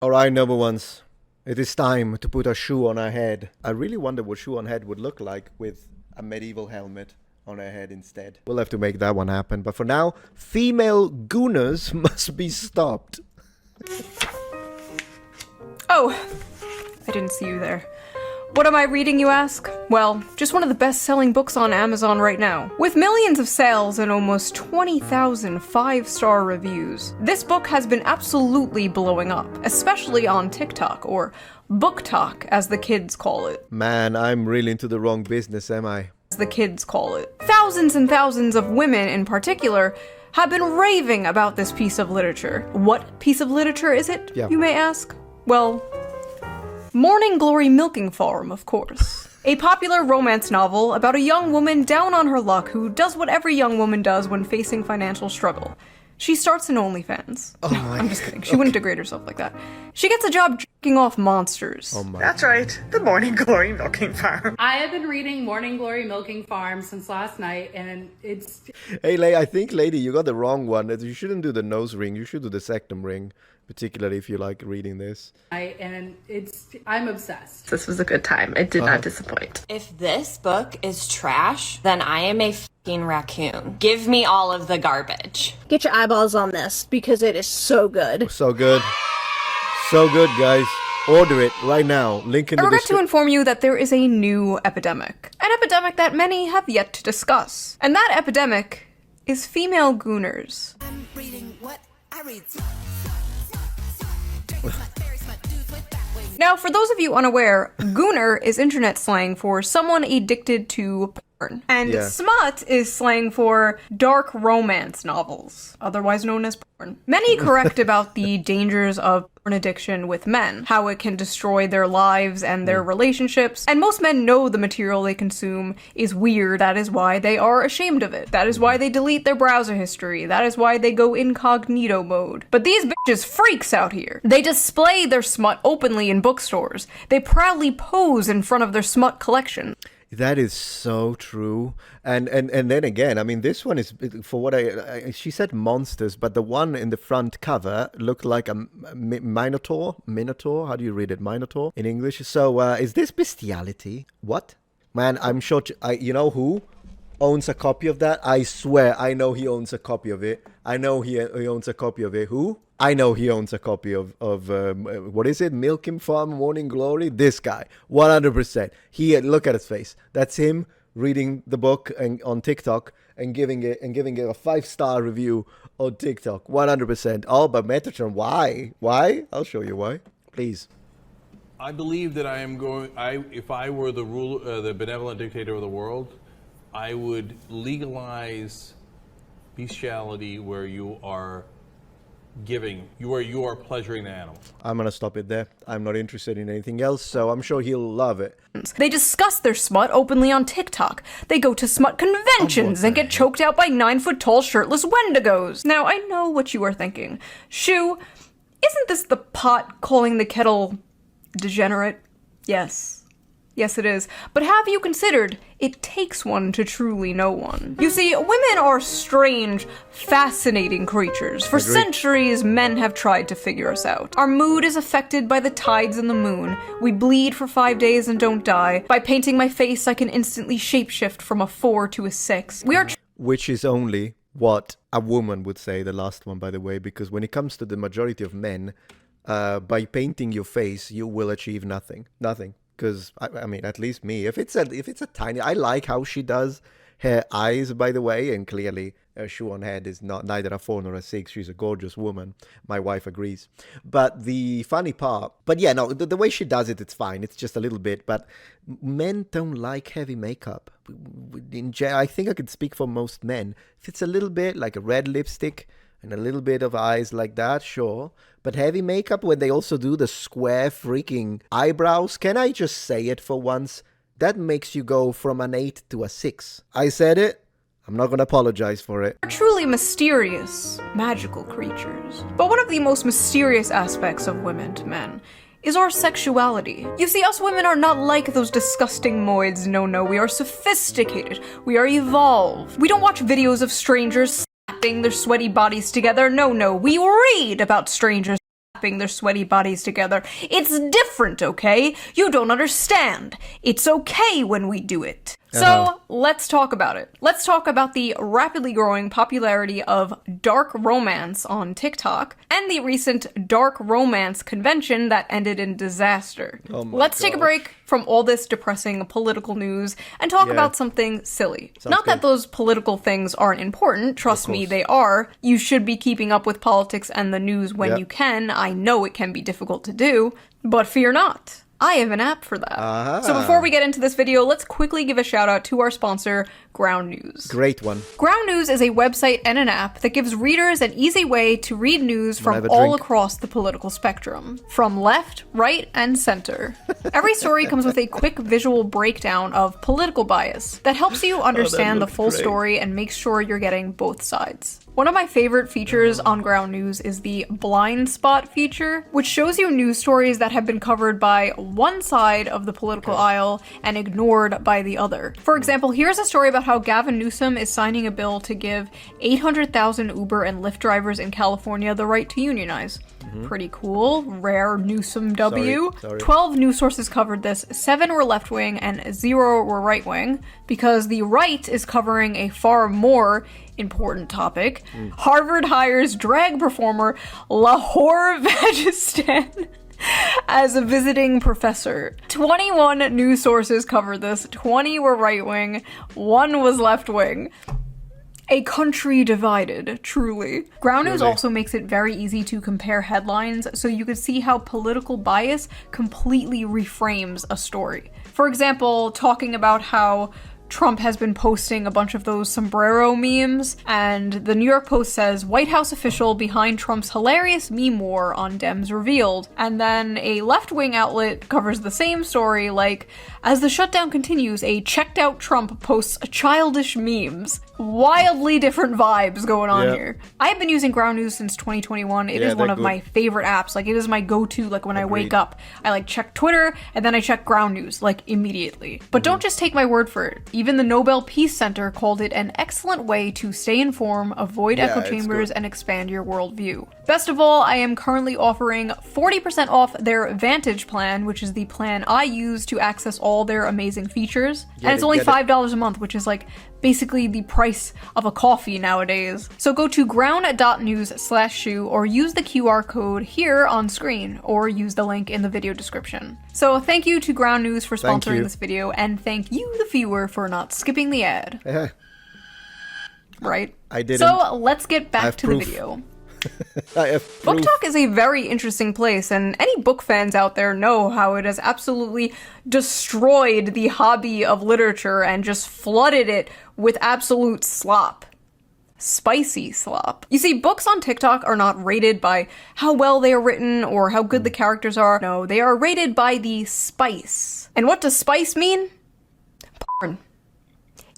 Alright, number ones. It is time to put a shoe on our head. I really wonder what ShoeOnHead would look like with a medieval helmet on her head instead. We'll have to make that one happen. But for now, female Gooners must be stopped. Oh, I didn't see you there. What am I reading, you ask? Well, just one of the best-selling books on Amazon right now. With millions of sales and almost 20,000 five-star reviews, this book has been absolutely blowing up, especially on TikTok, or Book Talk, as the kids call it. Man, I'm really into the wrong business, am I? As the kids call it. Thousands and thousands of women, in particular, have been raving about this piece of literature. What piece of literature is it, you may ask? Well, Morning Glory Milking Farm, of course. A popular romance novel about a young woman down on her luck who does what every young woman does when facing financial struggle. She starts an OnlyFans. Oh my I'm just kidding. She wouldn't degrade herself like that. She gets a job jerking off monsters. Oh my That's right, the Morning Glory Milking Farm. I have been reading Morning Glory Milking Farm since last night, and it's... Hey, I think, lady, you got the wrong one. You shouldn't do the nose ring. You should do the sectum ring, particularly if you like reading this. I'm obsessed. This was a good time. It did not disappoint. If this book is trash, then I am a fucking raccoon. Give me all of the garbage. Get your eyeballs on this because it is so good. So good. So good, guys. Order it right now. Link in the I regret description. to inform you that there is a new epidemic. An epidemic that many have yet to discuss. And that epidemic is female Gooners. I'm reading what I read. Now, for those of you unaware, Gooner is internet slang for someone addicted to porn. And smut is slang for dark romance novels, otherwise known as porn. Many correct about the dangers of porn addiction with men, how it can destroy their lives and their relationships, and most men know the material they consume is weird. That is why they are ashamed of it. That is why they delete their browser history. That is why they go incognito mode. But these bitches freaks out here. They display their smut openly in bookstores. They proudly pose in front of their smut collection. That is so true. And then again, I mean, this one is, for what she said monsters, but the one in the front cover looked like a minotaur. Minotaur? How do you read it? Minotaur in English. So is this bestiality? What? Man, I'm sure, you know who owns a copy of that? I swear, I know he owns a copy of it. I know he owns a copy of it. Who? I know he owns a copy of what is it? Milking Farm, Morning Glory? This guy. 100%. Look at his face. That's him reading the book on TikTok and giving it a 5-star review on TikTok. 100%. Oh, but Metatron, why? Why? I'll show you why. Please. I believe that if I were the benevolent dictator of the world, I would legalize bestiality where you are pleasuring the animal. I'm gonna stop it there. I'm not interested in anything else, so I'm sure he'll love it. They discuss their smut openly on TikTok. They go to smut conventions and get choked out by 9-foot-tall shirtless wendigos. Now, I know what you are thinking. Shoo, isn't this the pot calling the kettle degenerate? Yes. Yes, it is. But have you considered it takes one to truly know one? You see, women are strange, fascinating creatures. For centuries, men have tried to figure us out. Our mood is affected by the tides and the moon. We bleed for 5 days and don't die. By painting my face, I can instantly shapeshift from a 4 to a 6. We are Which is only what a woman would say, the last one, by the way, because when it comes to the majority of men, by painting your face, you will achieve nothing. Nothing. Because, I mean, at least me, if it's a tiny, I like how she does her eyes, by the way, and clearly ShoeOnHead is neither a 4 nor a 6. She's a gorgeous woman. My wife agrees. But the funny part, but yeah, no, the way she does it, it's fine. It's just a little bit, but men don't like heavy makeup. I think I could speak for most men. If it's a little bit like a red lipstick, and a little bit of eyes like that, sure. But heavy makeup, when they also do the square freaking eyebrows, can I just say it for once? That makes you go from an 8 to a 6. I said it. I'm not going to apologize for it. Are truly mysterious, magical creatures. But one of the most mysterious aspects of women to men is our sexuality. You see, us women are not like those disgusting moids. No, we are sophisticated. We are evolved. We don't watch videos of strangers slapping their sweaty bodies together. No, we read about strangers slapping their sweaty bodies together. It's different, okay? You don't understand. It's okay when we do it. So, let's talk about it. Let's talk about the rapidly growing popularity of dark romance on TikTok and the recent dark romance convention that ended in disaster. Let's take a break from all this depressing political news and talk about something silly. Not that those political things aren't important, trust me, they are. You should be keeping up with politics and the news when you can. I know it can be difficult to do, but fear not. I have an app for that. So before we get into this video, let's quickly give a shout out to our sponsor, Ground News. Great one. Ground News is a website and an app that gives readers an easy way to read news from all across the political spectrum, from left, right, and center. Every story comes with a quick visual breakdown of political bias that helps you understand the full story and makes sure you're getting both sides. One of my favorite features on Ground News is the blind spot feature, which shows you news stories that have been covered by one side of the political aisle and ignored by the other. For example, here's a story about how Gavin Newsom is signing a bill to give 800,000 Uber and Lyft drivers in California the right to unionize. Pretty cool. Rare Newsom W. Sorry. 12 news sources covered this, 7 were left-wing and 0 were right-wing, because the right is covering a far more important topic. Harvard hires drag performer Lahore Vagistan as a visiting professor. 21 news sources covered this, 20 were right-wing, 1 was left-wing. A country divided, truly. Ground News also makes it very easy to compare headlines, so you can see how political bias completely reframes a story. For example, talking about how Trump has been posting a bunch of those sombrero memes, and the New York Post says, White House official behind Trump's hilarious meme war on Dems revealed. And then a left-wing outlet covers the same story, like, as the shutdown continues, a checked-out Trump posts childish memes. Wildly different vibes going on here. I have been using Ground News since 2021. It is one of my favorite apps. Like, it is my go-to, like, when I wake up. I, like, check Twitter, and then I check Ground News, like, immediately. But don't just take my word for it. Even the Nobel Peace Center called it an excellent way to stay informed, avoid echo chambers, and expand your worldview. Best of all, I am currently offering 40% off their Vantage plan, which is the plan I use to access all their amazing features. And it's only $5 a month, which is like basically the price of a coffee nowadays. So go to ground.news/shoe or use the QR code here on screen, or use the link in the video description. So thank you to Ground News for sponsoring this video, and thank you, the viewer, for not skipping the ad. Right? I didn't. So let's get back to the video. Book Talk is a very interesting place, and any book fans out there know how it has absolutely destroyed the hobby of literature and just flooded it with absolute slop. Spicy slop. You see, books on TikTok are not rated by how well they are written or how good the characters are. No, they are rated by the spice. And what does spice mean? Porn.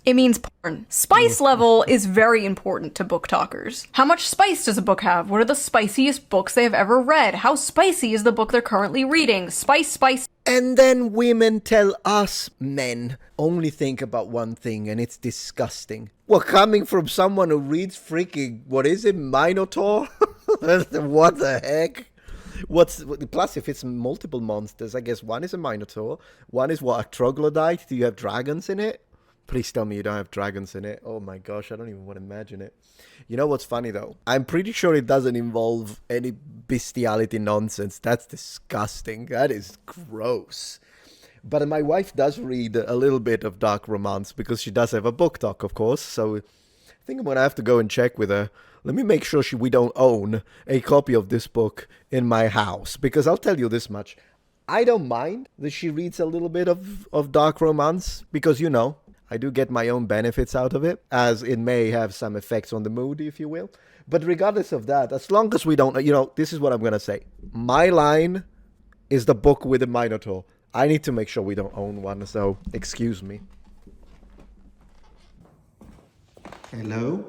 It means porn. Spice level is very important to book talkers. How much spice does a book have? What are the spiciest books they have ever read? How spicy is the book they're currently reading? Spice. And then women tell us men only think about one thing, and it's disgusting. Well, coming from someone who reads freaking, what is it, Minotaur? What the heck? Plus, if it's multiple monsters, I guess one is a Minotaur, one is what, a troglodyte? Do you have dragons in it? Please tell me you don't have dragons in it. Oh my gosh, I don't even want to imagine it. You know what's funny though? I'm pretty sure it doesn't involve any bestiality nonsense. That's disgusting. That is gross. But my wife does read a little bit of dark romance because she does have a book talk, of course. So I think I'm going to have to go and check with her. Let me make sure we don't own a copy of this book in my house. Because I'll tell you this much. I don't mind that she reads a little bit of dark romance because, you know, I do get my own benefits out of it, as it may have some effects on the mood, if you will. But regardless of that, as long as we don't, you know, this is what I'm going to say. My line is the book with the Minotaur. I need to make sure we don't own one, so excuse me. Hello?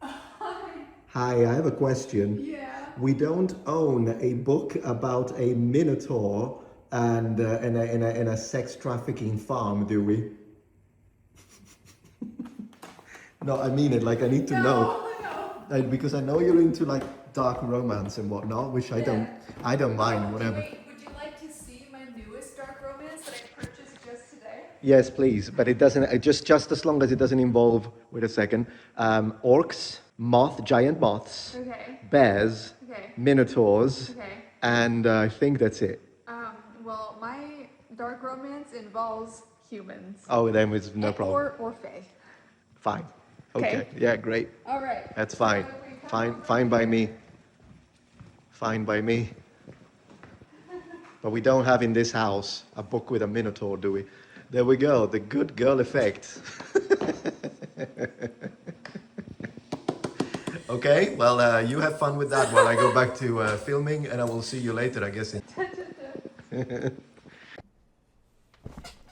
Hi, I have a question. Yeah. We don't own a book about a Minotaur and a sex trafficking farm, do we? No, I mean it. Like, I need to know. Because I know you're into, like, dark romance and whatnot, which I don't mind, whatever. Would you like to see my newest dark romance that I purchased just today? Yes, please, but it doesn't. Just as long as it doesn't involve. Wait a second. Orcs, giant moths, bears, minotaurs, and I think that's it. Well, my dark romance involves humans. Oh, then it's no problem. Or fae. Fine. Okay. Yeah, great. All right. That's fine. Fine by me. Fine by me. But we don't have in this house a book with a minotaur, do we? There we go. The good girl effect. Okay. Well, you have fun with that while I go back to filming, and I will see you later, I guess.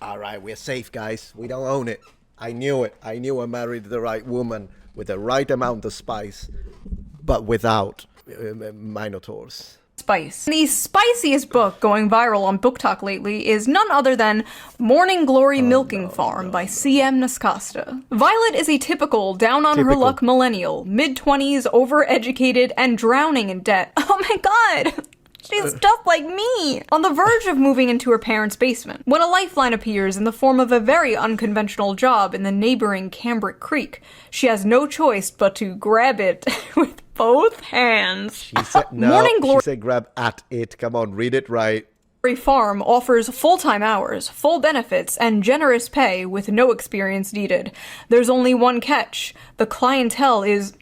All right, we're safe, guys. We don't own it. I knew it. I knew I married the right woman with the right amount of spice, but without minotaurs. Spice. The spiciest book going viral on Book Talk lately is none other than Morning Glory Milking Farm by C.M. Nascosta. Violet is a typical down-on-her-luck millennial, mid-20s, overeducated, and drowning in debt. Oh my god! She's just like me! On the verge of moving into her parents' basement, when a lifeline appears in the form of a very unconventional job in the neighboring Cambric Creek. She has no choice but to grab it with both hands. She said, no, Morning Glory she said grab at it. Come on, read it right. Farm offers full-time hours, full benefits, and generous pay with no experience needed. There's only one catch. The clientele is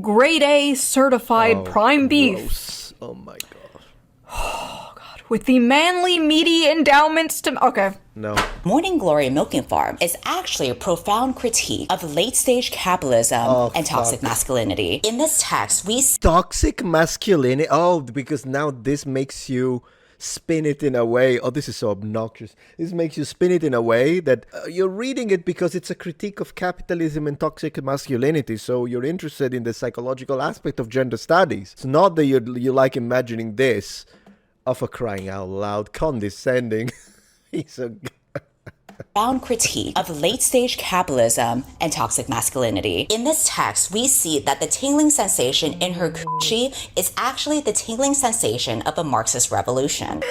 grade A certified prime beef. Gross. Oh my god. Oh god. With the manly, meaty endowments to... Okay. No. Morning Glory Milking Farm is actually a profound critique of late-stage capitalism and toxic masculinity. In this text, we... Toxic masculinity? Oh, because now this makes you spin it in a way. Oh, this is so obnoxious. This makes you spin it in a way that you're reading it because it's a critique of capitalism and toxic masculinity. So you're interested in the psychological aspect of gender studies. It's not that you like imagining this. Oh, for crying out loud, condescending. He's a... profound critique of late-stage capitalism and toxic masculinity. In this text, we see that the tingling sensation in her coochie is actually the tingling sensation of a Marxist revolution.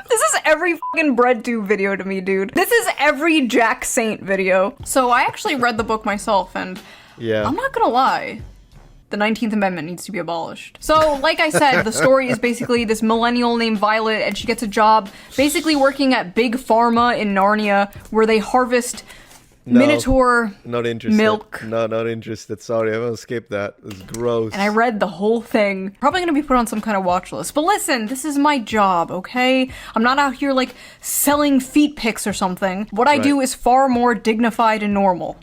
This is every fucking BreadTube video to me, dude. This is every Jack Saint video. So I actually read the book myself, and yeah, I'm not gonna lie. The 19th Amendment needs to be abolished. So, like I said, the story is basically this millennial named Violet, and she gets a job basically working at Big Pharma in Narnia, where they harvest Minotaur not interested. milk. No, not interested. Sorry, I'm gonna skip that. It's gross. And I read the whole thing. Probably gonna be put on some kind of watch list. But listen, this is my job, okay? I'm not out here, like, selling feet pics or something. What I do is far more dignified and normal.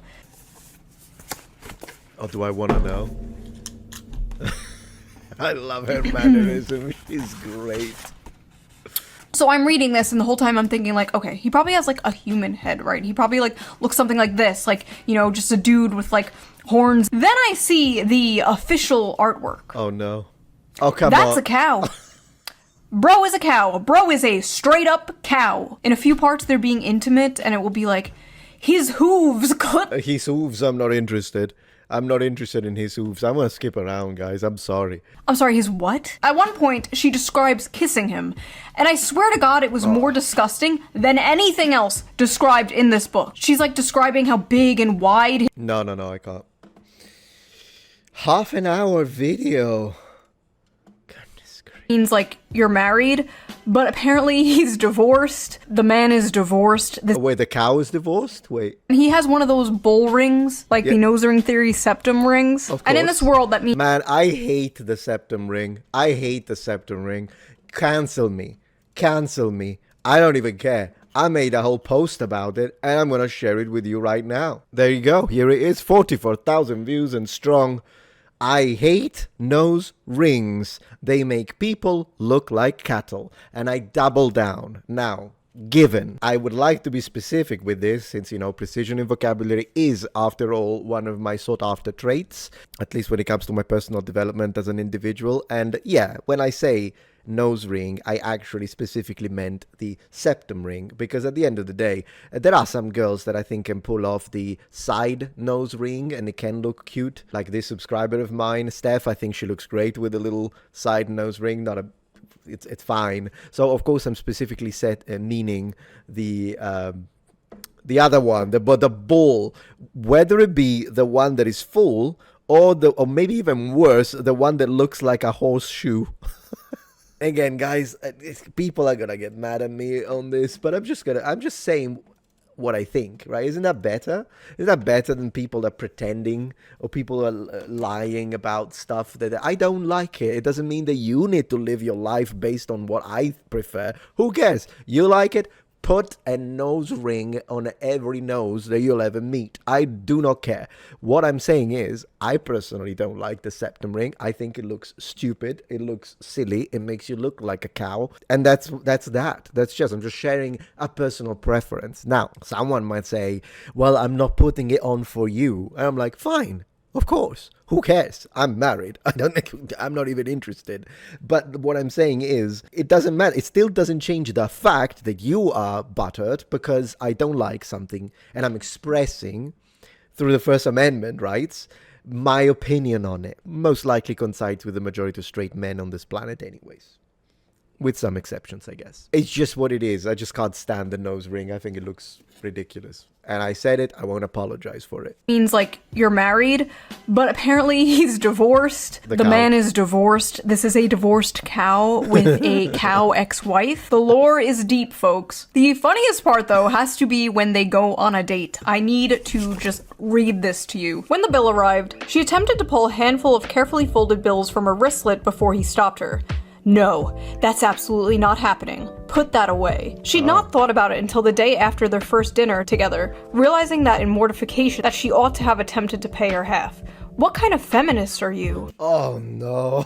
Oh, do I want to know? I love her mannerism. She's great. So I'm reading this, and the whole time I'm thinking, like, okay, he probably has, like, a human head, right? He probably, like, looks something like this, like, you know, just a dude with, like, horns. Then I see the official artwork. Oh, no. Oh, come on. That's a cow. Bro is a cow. Bro is a straight-up cow. In a few parts, they're being intimate, and it will be like, his hooves clip. His hooves, I'm not interested. I'm not interested in his hooves. I'm gonna skip around, guys. I'm sorry. I'm sorry, his what? At one point, she describes kissing him, and I swear to God it was more disgusting than anything else described in this book. She's like describing how big and wide... No, I can't. Half an hour video. Goodness gracious. Means like you're married, but apparently he's divorced. The man is divorced. Wait, the cow is divorced? Wait. He has one of those bull rings, like the nose ring theory septum rings. Of course. And in this world, that means... Man, I hate the septum ring. I hate the septum ring. Cancel me. Cancel me. I don't even care. I made a whole post about it, and I'm gonna share it with you right now. There you go. Here it is. 44,000 views and strong. I hate nose rings. They make people look like cattle. And I double down. Now, given I would like to be specific with this, since, you know, precision in vocabulary is, after all, one of my sought-after traits, at least when it comes to my personal development as an individual. And yeah, when I say nose ring, I actually specifically meant the septum ring, because at the end of the day, there are some girls that I think can pull off the side nose ring and it can look cute. Like this subscriber of mine, Steph, I think she looks great with a little side nose ring. It's fine. So of course I'm specifically meaning the other one, the ball, whether it be the one that is full or maybe even worse, the one that looks like a horseshoe. Again, guys, people are gonna get mad at me on this, but I'm just saying what I think, right? Isn't that better? Isn't that better than people that are pretending or people are lying about stuff that I don't like it? It doesn't mean that you need to live your life based on what I prefer. Who cares? You like it? Put a nose ring on every nose that you'll ever meet. I do not care. What I'm saying is, I personally don't like the septum ring. I think it looks stupid. It looks silly. It makes you look like a cow. And that's that. I'm just sharing a personal preference. Now, someone might say, well, I'm not putting it on for you. And I'm like, fine. Of course. Who cares? I'm married. I'm not even interested. But what I'm saying is, it doesn't matter. It still doesn't change the fact that you are buttered because I don't like something and I'm expressing through the First Amendment rights my opinion on it. Most likely coincides with the majority of straight men on this planet anyways. With some exceptions, I guess. It's just what it is. I just can't stand the nose ring. I think it looks ridiculous. And I said it, I won't apologize for it. Means like you're married, but apparently he's divorced. The man is divorced. This is a divorced cow with a cow ex-wife. The lore is deep, folks. The funniest part, though, has to be when they go on a date. I need to just read this to you. When the bill arrived, she attempted to pull a handful of carefully folded bills from her wristlet before he stopped her. No, that's absolutely not happening. Put that away. She'd not thought about it until the day after their first dinner together, realizing that in mortification that she ought to have attempted to pay her half. What kind of feminist are you? Oh no,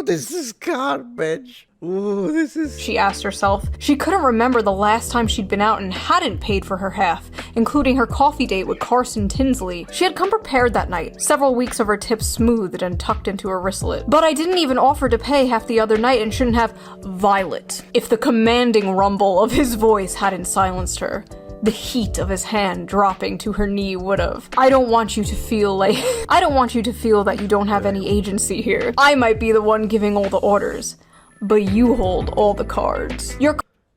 this is garbage. Ooh, she asked herself. She couldn't remember the last time she'd been out and hadn't paid for her half, including her coffee date with Carson Tinsley. She had come prepared that night, several weeks of her tips smoothed and tucked into her wristlet. But I didn't even offer to pay half the other night and shouldn't have. Violet. If the commanding rumble of his voice hadn't silenced her. The heat of his hand dropping to her knee would've. I don't want you to feel that you don't have any agency here. I might be the one giving all the orders, but you hold all the cards.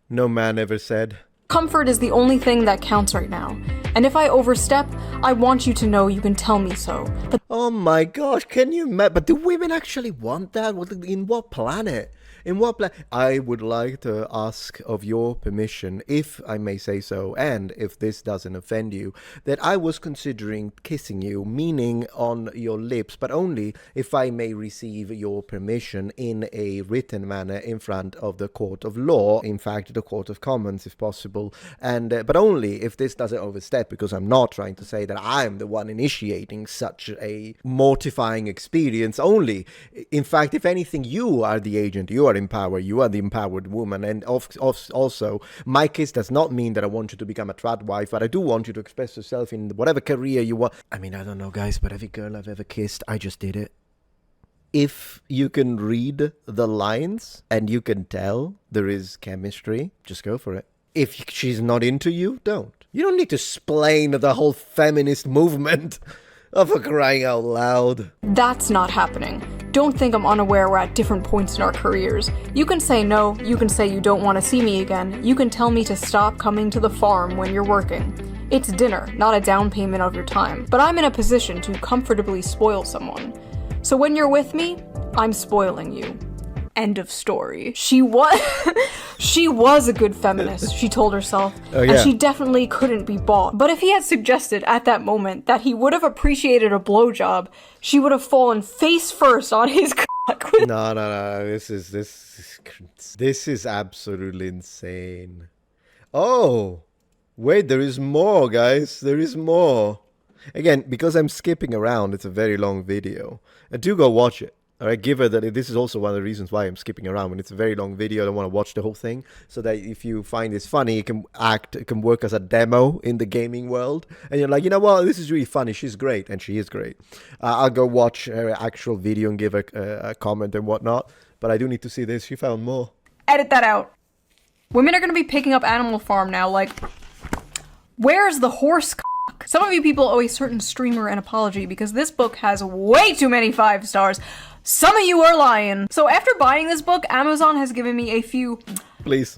No man ever said. Comfort is the only thing that counts right now. And if I overstep, I want you to know you can tell me so. Oh my gosh, can you imagine? But do women actually want that? In what planet? I would like to ask of your permission, if I may say so, and if this doesn't offend you, that I was considering kissing you, meaning on your lips, but only if I may receive your permission in a written manner in front of the court of law, in fact, the court of commons, if possible, and but only if this doesn't overstep, because I'm not trying to say that I'm the one initiating such a mortifying experience. Only, in fact, if anything, you are the agent, you are in power, you are the empowered woman, and also, my kiss does not mean that I want you to become a trad wife, but I do want you to express yourself in whatever career you want. I mean, I don't know, guys, but every girl I've ever kissed, I just did it. If you can read the lines and you can tell there is chemistry, just go for it. If she's not into you, don't. You don't need to explain the whole feminist movement. Oh, for crying out loud. That's not happening. Don't think I'm unaware we're at different points in our careers. You can say no, you can say you don't want to see me again, you can tell me to stop coming to the farm when you're working. It's dinner, not a down payment of your time. But I'm in a position to comfortably spoil someone. So when you're with me, I'm spoiling you. End of story. She was a good feminist, she told herself, and she definitely couldn't be bought. But if he had suggested at that moment that he would have appreciated a blowjob, she would have fallen face first on his cock. No. This is absolutely insane. Oh, wait, there is more, guys. There is more. Again, because I'm skipping around, it's a very long video. And do go watch it. All right, give her that. This is also one of the reasons why I'm skipping around. When it's a very long video, I don't want to watch the whole thing. So that if you find this funny, it can work as a demo in the gaming world. And you're like, you know what, this is really funny. She's great, and she is great. I'll go watch her actual video and give her a comment and whatnot. But I do need to see this. She found more. Edit that out. Women are gonna be picking up Animal Farm now, like, where's the horse cock? Some of you people owe a certain streamer an apology because this book has way too many 5 stars. Some of you are lying. So after buying this book, Amazon has given me a few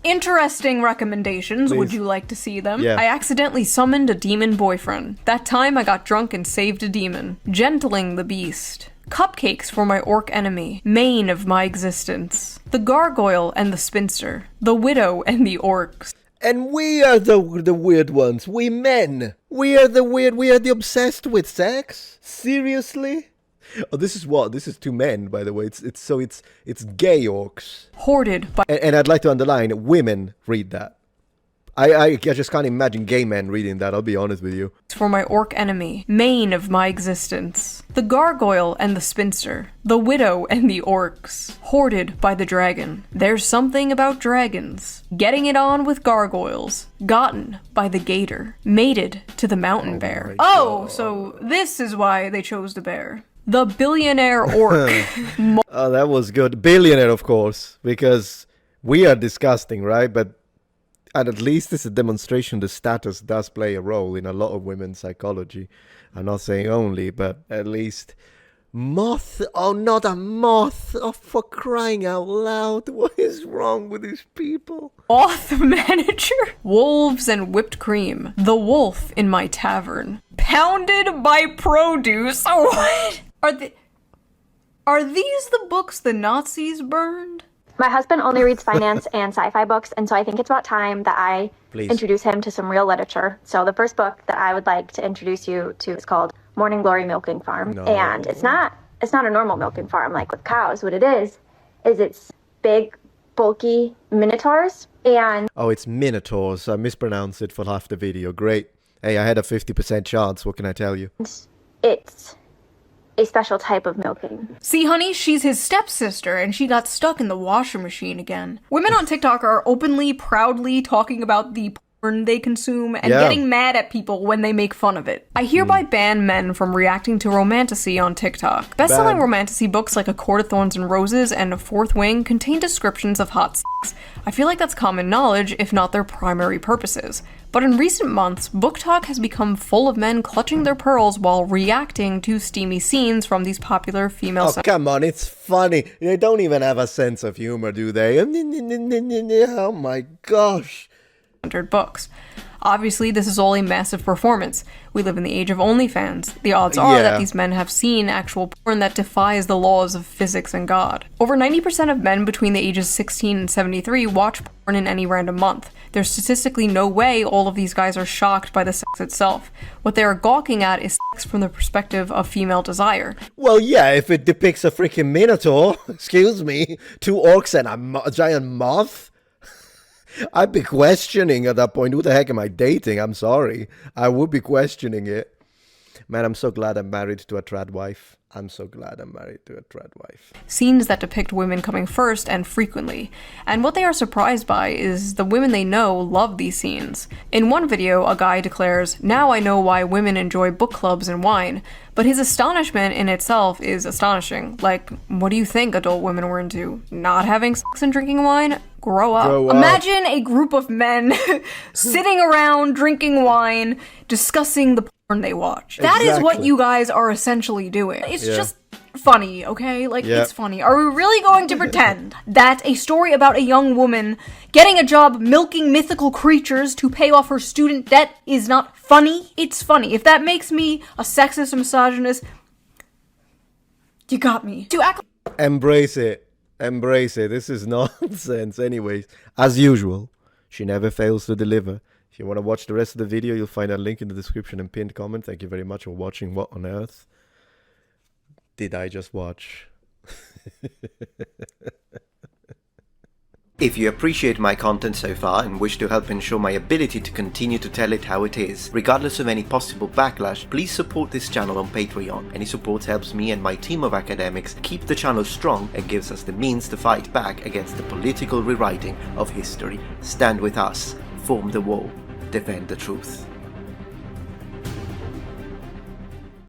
interesting recommendations. Would you like to see them? Yeah. I accidentally summoned a demon boyfriend. That time I got drunk and saved a demon. Gentling the beast. Cupcakes for my orc enemy. Mane of my existence. The gargoyle and the spinster. The widow and the orcs. And we are the weird ones. We men. We are the weird. We are the obsessed with sex. Seriously? Oh, this is what? This is 2 men, by the way. It's gay orcs. Hoarded by... And I'd like to underline, women read that. I just can't imagine gay men reading that, I'll be honest with you. For my orc enemy. Mane of my existence. The gargoyle and the spinster. The widow and the orcs. Hoarded by the dragon. There's something about dragons. Getting it on with gargoyles. Gotten by the gator. Mated to the mountain bear. Oh, so this is why they chose the bear. The billionaire orc. Oh, that was good. Billionaire, of course, because we are disgusting, right? But at least it's a demonstration the status does play a role in a lot of women's psychology. I'm not saying only, but at least... Moth? Oh, not a moth! Oh, for crying out loud, what is wrong with these people? Moth manager. Wolves and whipped cream. The wolf in my tavern. Pounded by produce. Oh, what? Are these the books the Nazis burned? My husband only reads finance and sci-fi books, and so I think it's about time that I introduce him to some real literature. So the first book that I would like to introduce you to is called Morning Glory Milking Farm. No. And it's not a normal milking farm like with cows. What it is it's big, bulky minotaurs and... Oh, it's minotaurs. I mispronounced it for half the video. Great. Hey, I had a 50% chance. What can I tell you? It's a special type of milking. See, honey, she's his stepsister, and she got stuck in the washing machine again. Women on TikTok are openly, proudly talking about the porn they consume and getting mad at people when they make fun of it. I hereby ban men from reacting to romantasy on TikTok. Best-selling romantasy books like A Court of Thorns and Roses and A Fourth Wing contain descriptions of hot sex. I feel like that's common knowledge, if not their primary purposes. But in recent months, book talk has become full of men clutching their pearls while reacting to steamy scenes from these popular female... Oh, come on, it's funny. They don't even have a sense of humor, do they? Oh my gosh. Books. Obviously, this is all a massive performance. We live in the age of OnlyFans. The odds are that these men have seen actual porn that defies the laws of physics and God. Over 90% of men between the ages 16 and 73 watch porn in any random month. There's statistically no way all of these guys are shocked by the sex itself. What they are gawking at is sex from the perspective of female desire. Well, yeah, if it depicts a freaking minotaur, excuse me, 2 orcs and a giant moth, I'd be questioning at that point, who the heck am I dating? I'm sorry. I would be questioning it. Man, I'm so glad I'm married to a trad wife. I'm so glad I'm married to a trad wife. Scenes that depict women coming first and frequently. And what they are surprised by is the women they know love these scenes. In one video, a guy declares, "Now I know why women enjoy book clubs and wine." But his astonishment in itself is astonishing. Like, what do you think adult women were into? Not having sex and drinking wine? Grow up. Imagine a group of men sitting around drinking wine, discussing the porn they watch. That is what you guys are essentially doing. It's just funny, okay? Like, it's funny. Are we really going to pretend that a story about a young woman getting a job milking mythical creatures to pay off her student debt is not funny? It's funny. If that makes me a sexist and misogynist, you got me. To act... Embrace it. Embrace it. This is nonsense. Anyways, as usual, she never fails to deliver. If you want to watch the rest of the video, you'll find a link in the description and pinned comment. Thank you very much for watching. What on earth did I just watch? If you appreciate my content so far and wish to help ensure my ability to continue to tell it how it is, regardless of any possible backlash, please support this channel on Patreon. Any support helps me and my team of academics keep the channel strong and gives us the means to fight back against the political rewriting of history. Stand with us, form the wall, defend the truth.